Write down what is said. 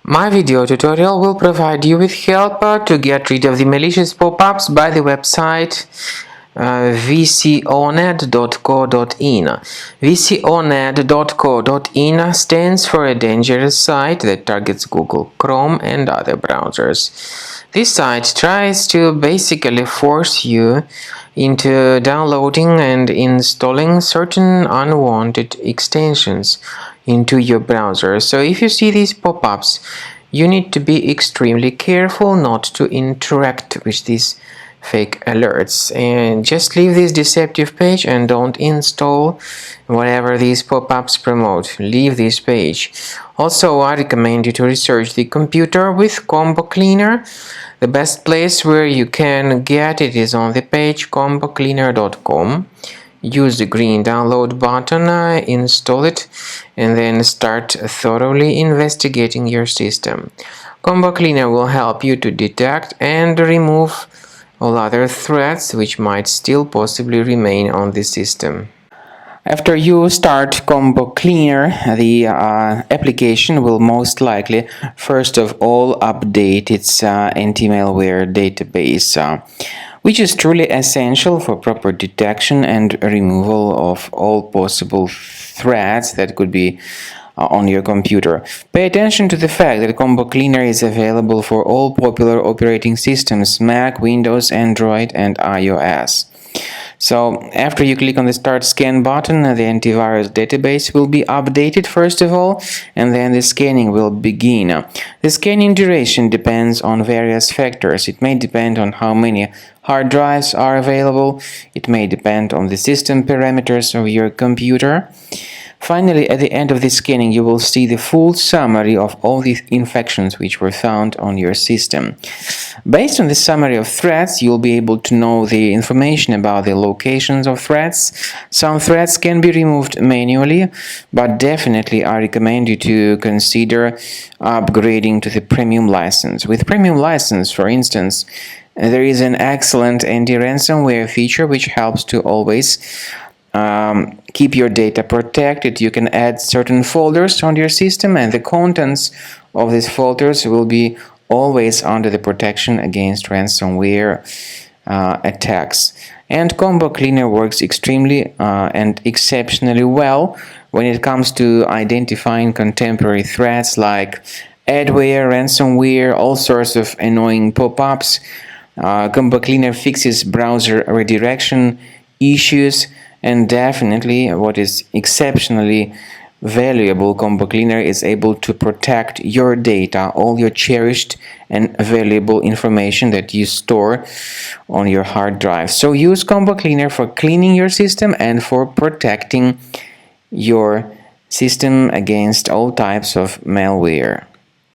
My video tutorial will provide you with help to get rid of the malicious pop-ups by the website vconet.co.in. vconet.co.in stands for a dangerous site that targets Google Chrome and other browsers. This site tries to basically force you into downloading and installing certain unwanted extensions into your browser. So if you see these pop-ups, you need to be extremely careful not to interact with these fake alerts, and just leave this deceptive page and don't install whatever these pop-ups promote. Leave this page. Also, I recommend you to research the computer with Combo Cleaner. The best place where you can get it is on the page combocleaner.com. Use the green download button, install it, and then start thoroughly investigating your system. Combo Cleaner will help you to detect and remove all other threats which might still possibly remain on the system. After you start Combo Cleaner, the application will most likely first of all update its anti-malware database, which is truly essential for proper detection and removal of all possible threats that could be on your computer. Pay attention to the fact that Combo Cleaner is available for all popular operating systems: Mac, Windows, Android, and iOS. So after you click on the Start Scan button, the antivirus database will be updated first of all, and then the scanning will begin. The scanning duration depends on various factors. It may depend on how many hard drives are available. It may depend on the system parameters of your computer. Finally, at the end of the scanning, you will see the full summary of all the infections which were found on your system. Based on the summary of threats, you'll be able to know the information about the locations of threats. Some threats can be removed manually, but definitely I recommend you to consider upgrading to the premium license. With premium license, for instance, there is an excellent anti-ransomware feature which helps to always keep your data protected. You can add certain folders on your system, and the contents of these folders will be always under the protection against ransomware attacks. And Combo Cleaner works extremely and exceptionally well when it comes to identifying contemporary threats like adware, ransomware, all sorts of annoying pop-ups. Combo Cleaner fixes browser redirection issues. And definitely, what is exceptionally valuable, Combo Cleaner is able to protect your data, all your cherished and valuable information that you store on your hard drive. So use Combo Cleaner for cleaning your system and for protecting your system against all types of malware.